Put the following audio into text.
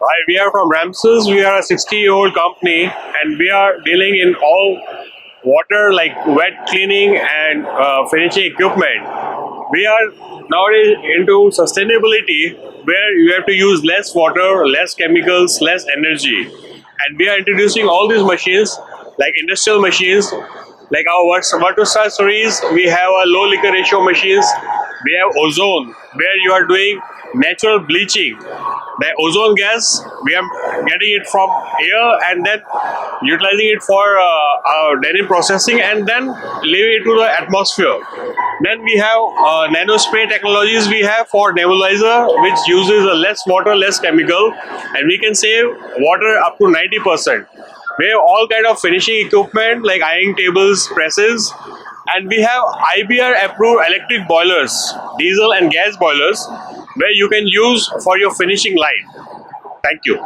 Hi, we are from Ramsons. We are a 60-year-old company, and we are dealing in all water like wet cleaning and finishing equipment. We are nowadays into sustainability, where you have to use less water, less chemicals, less energy, and we are introducing all these machines like industrial machines. Like our Vertustar series, we have a low liquor ratio machines. We have ozone, where you are doing natural bleaching. The ozone gas, we are getting it from air and then utilizing it for our denim processing and then leaving it to the atmosphere. Then we have nano spray technologies we have for nebulizer, which uses less water, less chemical, and we can save water up to 90%. We have all kind of finishing equipment like ironing tables, presses, and we have IBM-approved electric boilers, diesel and gas boilers, where you can use for your finishing line. Thank you.